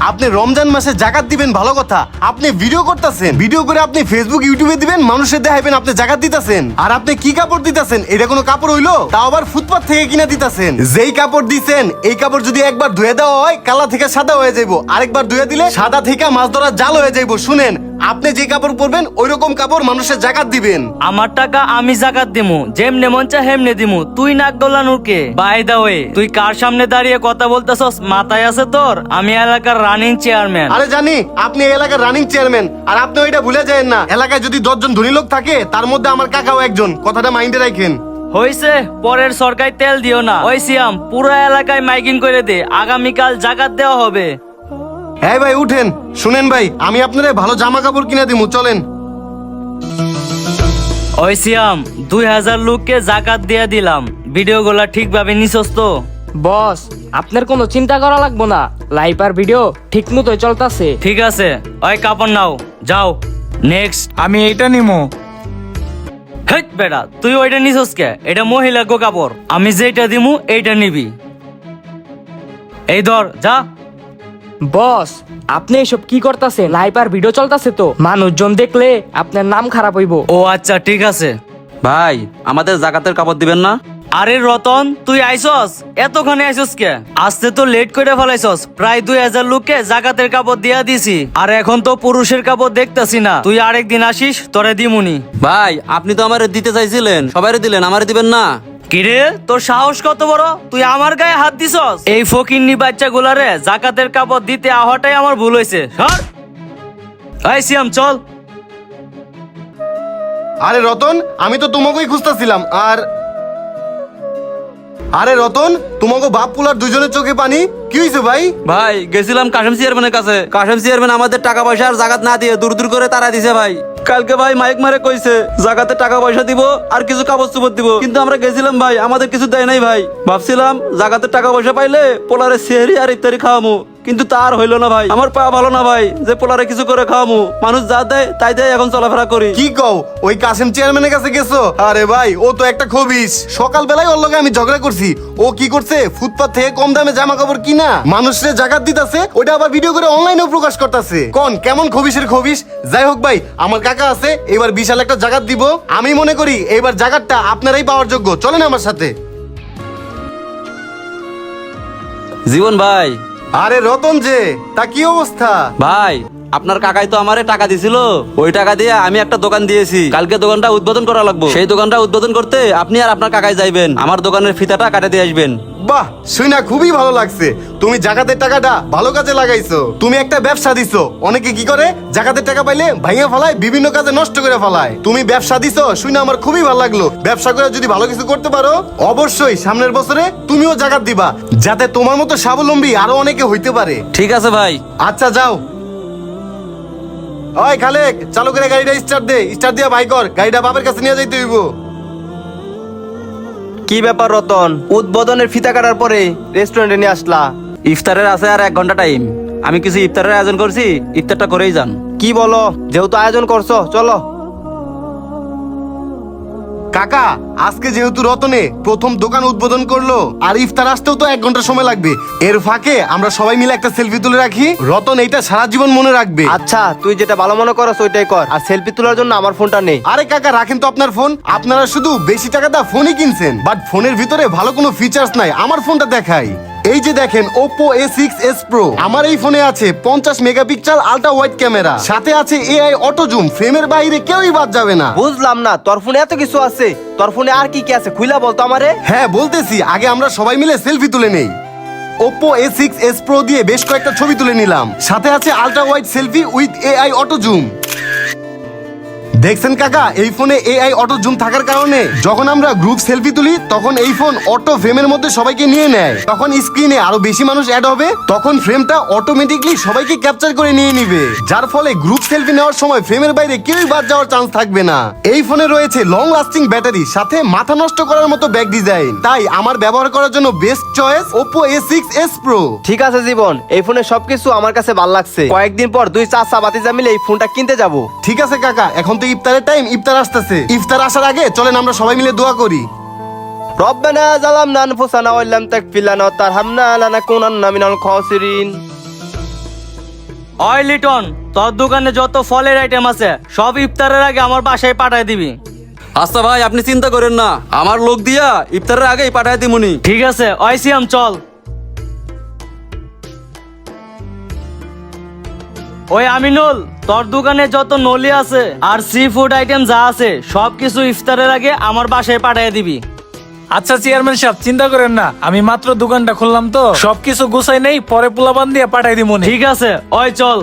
আপনি রমজান মাসে জাকাত দিবেন ভালো কথা, আপনি ভিডিও করতেছেন, ভিডিও করে আপনি ফেসবুক ইউটিউবে দিবেন, মানুষের দেখাইবেন আপনি জাকাত দিতেছেন। আর আপনি কি কাপড় দিতেছেন? এটা কোনো কাপড় হইলো? তাও আবার ফুটপাত থেকে কিনা দিতেছেন। যেই কাপড় দিছেন এই কাপড় যদি একবার ধুয়ে দেওয়া হয় কালা থেকে সাদা হয়ে যাইবো, আরেকবার ধুয়ে দিলে সাদা থেকে মাছ ধরার জাল হয়ে যাইবো। শুনেন, আপনি যে কাপড় পরবেন ওই রকম কাপড় মানুষের জাকাত দিবেন। আমার টাকা আমি জাকাত দিমু, যেমনে মন চা হেমনে দিমু। তুই নাক গলানোর কে? বাই দা ওয়ে, তুই কার সামনে দাঁড়িয়ে কথা বলতেছস? মাথায় আছে তোর? আমি এলাকার রানিং চেয়ারম্যান। আরে জানি আপনি এই এলাকার রানিং চেয়ারম্যান, আর আপনি ওইটা ভুলে যাবেন না, এলাকায় যদি 10 জন ধনী লোক থাকে তার মধ্যে আমার কাকাও একজন, কথাটা মাইন্ডে রাখেন। হইছে, পরের সরকারি তেল দিও না। ওই সিয়াম, পুরো এলাকায় মাইকিং করে দে, আগামীকাল জাকাত দেওয়া হবে। হ্যাঁ ভাই উঠেন। শুনেন ভাই, আমি আপনারে ভালো জামা কাপড় কিনে দিমু, চলেন। ওই সিয়াম, 2000 লোককে জাকাত দিয়ে দিলাম। ভিডিওগুলা ঠিকভাবে নিছস তো? বস, আপনার কোনো চিন্তা করা লাগবো না, লাইভ আর ভিডিও ঠিক মতোই চলতেছে। ঠিক আছে, ওই কাপড় নাও, যাও। নেক্সট। আমি এইটা নিমু। হেট বেটা, তুই ওইটা নিছস কে? এটা মহিলা গো কাপড়, আমি যেটা দিমু এইটা নিবি। এই ধর, যা। বস, আপনি এসব কি করতেছেন? লাইভ আর ভিডিও চলতেছে তো, মানুষজন দেখলে আপনার নাম খারাপ হইব। ও আচ্ছা, ঠিক আছে। ভাই আমাদের জাকাতের কাপড় দিবেন না? আরে রতন, তুই আইসস? এতখানে আইসস কে? আসতে তো লেট করে ফেলাইছস। প্রায় 2000 লোককে জাকাতের কাপড় দিয়া দিছি, আর এখন তো পুরুষের কাপড় দেখতাছি না। তুই আরেকদিন আসিস, তোরে দিমুনি। ভাই আপনি তো আমারে দিতে চাইছিলেন, সবাইরে দিলেন, আমারে দিবেন না? কিরে, তোর সাহস কত বড়? তুই আমার গায়ে হাত দিছস? এই ফকিন্নি বাচ্চা গুলারে জাকাতের কাপড় দিতে আহটাই আমার ভুল হয়েছে। সর। এই সিয়াম, চল। আরে রতন, আমি তো তোমাকেই খুঁজতেছিলাম। আরে রতন, তোমাকে বাপ পুলার দুজনের চোখে পানি, কি হয়েছে ভাই? ভাই গেছিলাম কাশেম চেয়ারম্যানের কাছে, কাশেম চেয়ারম্যান আমাদের টাকা পয়সা আর জাকাত না দিয়ে দূর দূর করে তারা দিছে ভাই। কালকে ভাই মাইক মারে কইছে জাকাতে টাকা পয়সা দিব আর কিছু কাগজ চুপড় দিব, কিন্তু আমরা গেছিলাম ভাই, আমাদের কিছু দেয় নাই ভাই। ভাবছিলাম জাকাতের টাকা পয়সা পাইলে পোলারে সেহরি আর ইফতারি খাওয়ামু, কিন্তু তার হইলো না ভাই। আমার পা ভালো না ভাই যে পোলারে কিছু করে খাওয়ামু, মানুষ যা দেয় তাই দেয় এখন চলাফেরা করি। কি কও, ওই কাসেম চেয়ারম্যানের কাছে গেছো? আরে ভাই, ও তো একটা খবিস। সকালবেলায় ওর লগে আমি ঝগড়া করছি। ও কি করছে, ফুটপাত থেকে কম দামে জামা কাপড় কিনা মানুষরে জাকাত দিতেছে, ওইটা আবার ভিডিও করে অনলাইনেও প্রকাশ করতেছে। কোন কেমন খবিসের খবিস। যাই হোক ভাই, আমার কাকা আছে, এবার বিশাল একটা জাকাত দিব। আমি মনে করি এবার জাকাতটা আপনারাই পাওয়ার যোগ্য, চলেন আমার সাথে। জীবন ভাই। আরে রতন যে, তা কি অবস্থা? ভাই আপনার কাকাই তো আমারে টাকা দিছিল, ওই টাকা দিয়ে আমি একটা দোকান দিয়েছি, কালকে দোকানটা উদ্বোধন করা লাগবে। সেই দোকানটা উদ্বোধন করতে আপনি আর আপনার কাকাই যাইবেন, আমার দোকানের ফিতাটা কাটে দিয়ে আসবেন। বাহ, শুনা খুবই ভালো লাগছে। তুমি জাকাতের টাকাটা ভালো কাজে লাগাইছো। তুমি একটা ব্যবসা দিছো। অনেকে কি করে, জাকাতের টাকা পাইলে ভাঙিয়ে ফেলায়, বিভিন্ন কাজে নষ্ট করে ফেলায়। তুমি ব্যবসা দিছো, শুনে আমার খুবই ভালো লাগলো। ব্যবসা করে যদি ভালো কিছু করতে পারো, অবশ্যই সামনের বছরে তুমিও জাকাত দিবা, যাতে তোমার মতো স্বাবলম্বী আরো অনেকে হইতে পারে। ঠিক আছে ভাই। আচ্ছা যাও। ওই খালেক, চালু করে গাড়িটা স্টার্ট দে। স্টার্ট দিয়া বাইক কর, গাড়িটা বাপের কাছে নিয়ে যাইতে হইব। কি ব্যাপার রতন, উদ্বোধনের ফিতা কাটার পরে রেস্টুরেন্টে নিয়ে আসলা? ইফতারের আছে আর 1 ঘন্টা টাইম, আমি কিছু ইফতারের আয়োজন করছি, ইফতারটা করেই যান। কি বলো, যেহেতু আয়োজন করছো চলো। কাকা, আজকে যেহেতু রতনে প্রথম দোকান উদ্বোধন করলো, আর ইফতার আসতেও তো 1 ঘন্টা সময় লাগবে, এর ফাঁকে আমরা সবাই মিলে একটা সেলফি তুলে রাখি। রতন এইটা সারা জীবন মনে রাখবে। আচ্ছা, তুই যেটা ভালো মনে করছ ওইটাই কর, আর সেলফি তোলার জন্য আমার ফোনটা নেই। আরে কাকা, রাখেন তো আপনার ফোন। আপনারা শুধু বেশি টাকা দা ফোনই কিনছেন, বাট ফোনের ভিতরে ভালো কোনো ফিচার্স নাই। আমার ফোনটা দেখাই। এই যে দেখেন, Oppo A6s Pro। আমার এই ফোনে আছে 50 মেগাপিক্সেল আল্ট্রা ওয়াইড ক্যামেরা, সাথে আছে AI অটো জুম। ফ্রেমের বাইরে কেউই বাদ যাবে না। বুঝলাম না, তোর ফোনে এত কিছু আছে, তোর ফোনে আর কি কি আছে খুইলা বলতো আমারে। হ্যাঁ বলতেছি, আগে আমরা সবাই মিলে সেলফি তুলে নেই। Oppo A6s Pro দিয়ে বেশ কয়েকটা ছবি তুলে নিলাম, সাথে আছে ultra wide selfie with AI auto zoom. দেখছেন কাকা, এই ফোনে AI অটো জুম থাকার কারণে যখন আমরা গ্রুপ সেলফি তুলি, তখন এই ফোন অটো ফ্রেমের মধ্যে সবাইকে নিয়ে নেয়। তখন স্ক্রিনে আরো বেশি মানুষ অ্যাড হবে, তখন ফ্রেমটা অটোমেটিকলি সবাইকে ক্যাপচার করে নিয়ে নিবে, যার ফলে গ্রুপ সেলফি নেওয়ার সময় ফ্রেমের বাইরে কেউই বাদ যাওয়ার চান্স থাকবে না। এই ফোনে রয়েছে লং লাস্টিং ব্যাটারি, সাথে মাথা নষ্ট করার মতো ব্যাক ডিজাইন। তাই আমার ব্যবহার করার জন্য best choice Oppo A6s Pro। ঠিক আছে জীবন, এই ফোনে সবকিছু আমার কাছে ভালো লাগছে। কয়েকদিন পর 2 চাচা বাতিজা মিলে এই ফোনটা কিনতে যাব। ঠিক আছে কাকা, এখন তো ইফতারের টাইম, ইফতার আসতেছে। ইফতার আসার আগে চলেন আমরা সবাই মিলে দোয়া করি। রব্বানা জালামনা আনফুসানা ওয়া লাম তাগফির লানা ওয়া তারহামনা লানাকুনান্না মিনাল খাসিরিন। ওই লিটন, তোর দোকানে যত ফলের আইটেম আছে সব ইফতারের আগে আমার বাসায় পাঠায় দিবি। আচ্ছা ভাই, আপনি চিন্তা করেন না, আমার লোক দিয়া ইফতারের আগেই পাঠায় দিমুনি। ঠিক আছে, ওই সিয়াম চল। ওই আমিনুল, তোর দোকানে যত নলি আছে আর সি ফুড আইটেম যা আছে সবকিছু ইফতারের আগে আমার বাসায় পাঠিয়ে দিবি। আচ্ছা চেয়ারম্যান সাহেব, চিন্তা করেন না, আমি মাত্র দোকানটা খুললাম তো, সবকিছু গুছাই নেই, পরে পোলাপান দিয়ে পাঠাই দিব। ঠিক আছে, ওই চল।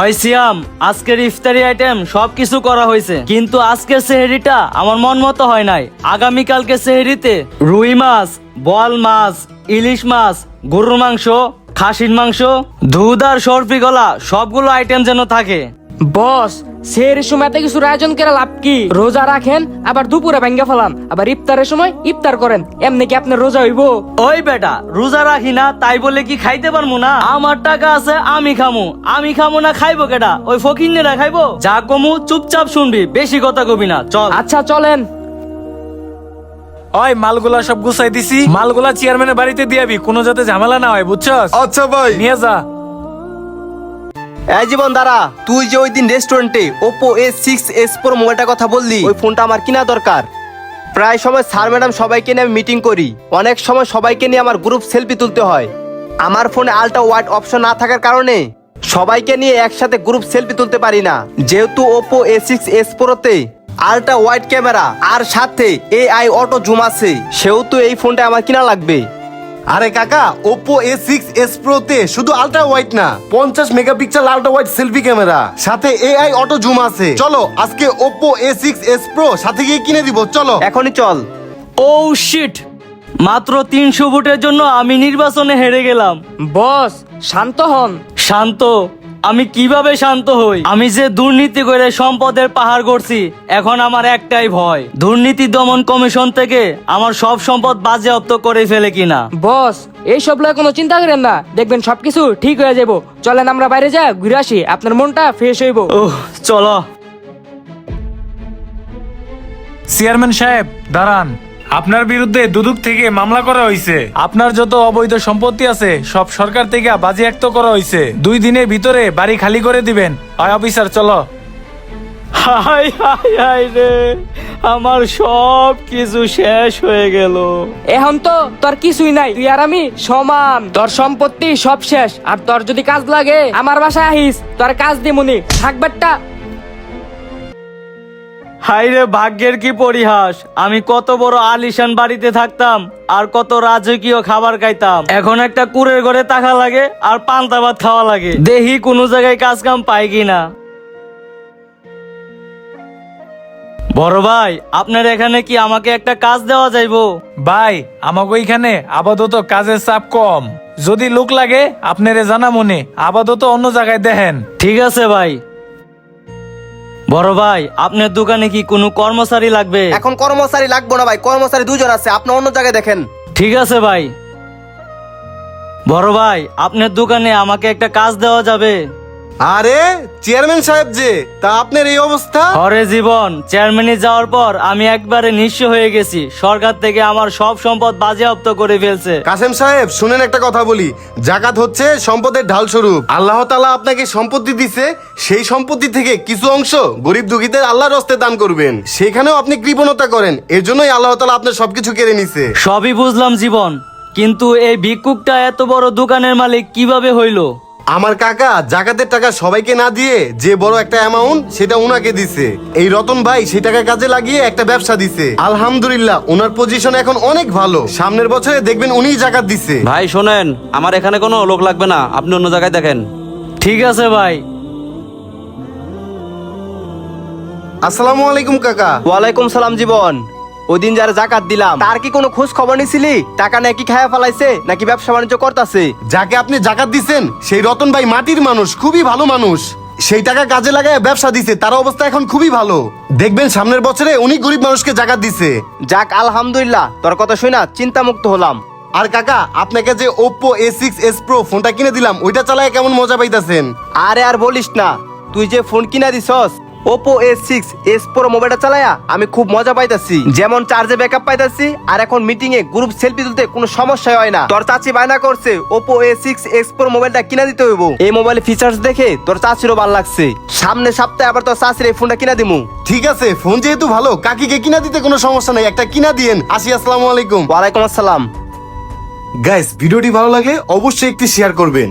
ওই সিয়াম, আজকের ইফতারি আইটেম সবকিছু করা হয়েছে, কিন্তু আজকের সেহরিটা আমার মন মতো হয় নাই। আগামীকালকে সেহরিতে রুই মাছ, বল মাছ, ইলিশ মাছ, গরুর মাংস, খাসির মাংস, দুধ আর সরফি গলা সবগুলো আইটেম যেন থাকে। বস, সের সময়তে কিছু আয়োজন করে লাভ কি? রোজা রাখেন, আবার দুপুরে ভাঙ্গা ফেলান, আবার ইফতারের সময় ইফতার করেন, এমনি কি আপনার রোজা হইব? ওই বেটা, রোজা রাখি না তাই বলে কি খাইতে পারবো না? আমার টাকা আছে, আমি খামু না খাইবো কেটা? ওই ফকিন্নেরা খাইবো? যা কমু চুপচাপ শুনবি, বেশি কথা কবি না, চল। আচ্ছা চলেন। ওই মালগুলা সব গুছাই দিছি, মালগুলা চেয়ারম্যানের বাড়িতে দিয়াবি, কোনো যাতে ঝামেলা না হয়, বুঝছস? আচ্ছা ভাই। নিয়ে যা। এই জীবন দাঁড়া, তুই যে ওই দিন রেস্টুরেন্টে Oppo A6s Pro মোবাইলটার কথা বললি, ওই ফোনটা আমার কিনা দরকার। প্রায় সময় স্যার ম্যাডাম সবাইকে নিয়ে আমি মিটিং করি, অনেক সময় সবাইকে নিয়ে আমার গ্রুপ সেলফি তুলতে হয়। আমার ফোনে আলট্রা ওয়াইড অপশন না থাকার কারণে সবাইকে নিয়ে একসাথে গ্রুপ সেলফি তুলতে পারি না। যেহেতু Oppo A6s Pro তে আলট্রা ওয়াইড ক্যামেরা আর সাথে AI অটো জুম আছে, সেহেতু এই ফোনটা আমার কিনা লাগবে। আরে কাকা, Oppo A6s Pro তে শুধু আলট্রা ওয়াইড না, 50 megapixel ultra wide selfie camera, সাথে AI অটো জুম আছে। চলো আজকে Oppo A6s Pro সাথে গিয়ে কিনে দিব, চলো এখনই চল। ও শিট, মাত্র 300 ভোটের জন্য আমি নির্বাচনে হেরে গেলাম। বস, শান্ত হন। শান্ত? আমি কিভাবে শান্ত হই? আমি যে দুর্নীতি করে সম্পদের পাহাড় গড়ছি, এখন আমার একটাই ভয়, দুর্নীতি দমন কমিশন থেকে আমার সব সম্পদ বাজেয়াপ্ত করে ফেলে কিনা। বস, এইসব লয় কোনো চিন্তা করেন না, দেখবেন সবকিছু ঠিক হয়ে যাবো। চলেন আমরা বাইরে যা ঘুরে আসি, আপনার মনটা ফ্রেশ হইব। ওহ, চলো। চেয়ারম্যান সাহেব দাঁড়ান, আপনার বিরুদ্ধে দুদক থেকে মামলা করা হয়েছে। আপনার যত অবৈধ সম্পত্তি আছে সব সরকার থেকে বাজেয়াপ্ত করা হয়েছে। 2 দিনের ভিতরে বাড়ি খালি করে দিবেন। হয় অফিসার, চলো। হাই হাই হাই রে, আমার সব কিছু শেষ হয়ে গেল। এখন তো তোর কিছুই নাই, তুই আর আমি সমান। তোর সম্পত্তি সব শেষ, আর তোর যদি কাজ লাগে আমার বাসায় আহিস, তোর কাজ দিমুনি, থাকবেটা। হাই রে, ভাগ্যের কি পরিহাস! আমি কত বড় আলিশান বাড়িতে থাকতাম আর কত রাজকীয় খাবার খাইতাম, এখন একটা কুড়ের ঘরে থাকা লাগে আর পান্তা ভাত খাওয়া লাগে। দেখি কোনো জায়গায় কাজ কাম পাই কিনা। বড় ভাই, আপনার এখানে কি আমাকে একটা কাজ দেওয়া যাইবো? ভাই, আমাকে ওইখানে আপাতত কাজের চাপ কম, যদি লোক লাগে আপনারে জানা মনে, আপাতত অন্য জায়গায় দেখেন। ঠিক আছে ভাই। বড় ভাই, আপনার দোকানে কি কোনো কর্মচারী লাগবে? এখন কর্মচারী লাগবে না ভাই, কর্মচারী 2 জন আছে, আপনি অন্য জায়গায় দেখেন। ঠিক আছে ভাই। বড় ভাই, আপনার দোকানে আমাকে একটা কাজ দেওয়া যাবে? আরে চেয়ারম্যান সাহেব যে, তা আপনার এই অবস্থা? হরে জীবন, চেয়ারম্যানে যাওয়ার পর আমি একবারে নিঃস্ব হয়ে গেছি। সরকার থেকে আমার সব সম্পদ বাজেয়াপ্ত করে ফেলছে। কাসেম সাহেব শুনেন, একটা কথা বলি, জাকাত হচ্ছে সম্পদের ঢাল স্বরূপ। আল্লাহ তাআলা আপনাকে সম্পত্তি দিছে, সেই সম্পত্তি থেকে কিছু অংশ গরিব দুঃখীদের আল্লাহর হস্তে দান করবেন। সেখানেও আপনি কৃপণতা করেন, এর জন্যই আল্লাহ তাআলা আপনার সবকিছু কেড়ে নিছে। সবই বুঝলাম জীবন, কিন্তু এই ভিক্ষুকটা এত বড় দোকানের মালিক কিভাবে হইলো? আমার কাকা জাকাতের টাকা সবাইকে না দিয়ে যে বড় একটা অ্যামাউন্ট সেটা উনাকে দিছে। এই রতন ভাই সেই টাকা কাজে লাগিয়ে একটা ব্যবসা দিছে। আলহামদুলিল্লাহ, ওনার পজিশন এখন অনেক ভালো। সামনের বছরে দেখবেন উনিই জাকাত দিছে। ভাই শোনেন, আমার এখানে কোনো লোক লাগবে না, আপনি অন্য জায়গায় দেখেন। ঠিক আছে ভাই। আসসালামু আলাইকুম কাকা। ওয়ালাইকুম সালাম জীবন। ওই দিন যারা জাকাত দিলাম তার কি কোনো খোঁজ খবর নিছিলি? টাকা নাকি খায়া ফেলাইছে নাকি ব্যবসা বাণিজ্য করতেছে? যাকে আপনি জাকাত দিছেন সেই রতন ভাই মাটির মানুষ, খুবই ভালো মানুষ। সেই টাকা কাজে লাগায় ব্যবসা দিছে, তার অবস্থা এখন খুবই ভালো। দেখবেন সামনের বছরে উনি গরিব মানুষকে জাকাত দিছে। যাক আলহামদুলিল্লাহ, তোর কথা শুই না চিন্তা মুক্ত হলাম। আর কাকা, আপনাকে যে Oppo A6s Pro ফোনটা কিনে দিলাম, ওইটা চালায় কেমন মজা পাইতাছেন? আরে আর বলিস না, তুই যে ফোন কিনা দিছস ওপো A6s Pro মোবাইলটা চালায়া আমি খুব মজা পাইতাছি, যেমন চার্জে ব্যাকআপ পাইতাছি, আর এখন মিটিং এ গ্রুপ সেলফি তুলতে কোনো সমস্যা হয় না। তোর চাচি বায়না করছে ওপো A6s Pro মোবাইলটা কিনা দিতে হইব। এই মোবাইলের ফিচার্স দেখে তোর চাচিরও ভালো লাগছে। সামনে সপ্তাহে আবার তোর চাচির এই ফোনটা কিনা দিমু। ঠিক আছে, ফোন যেহেতু ভালো, কাকিকে কিনা দিতে কোনো সমস্যা নাই, একটা কিনা দিয়েন। আসি, আসসালামু আলাইকুম। ওয়ালাইকুম আসসালাম। গাইস, ভিডিওটি ভালো লাগে অবশ্যই একটি শেয়ার করবেন।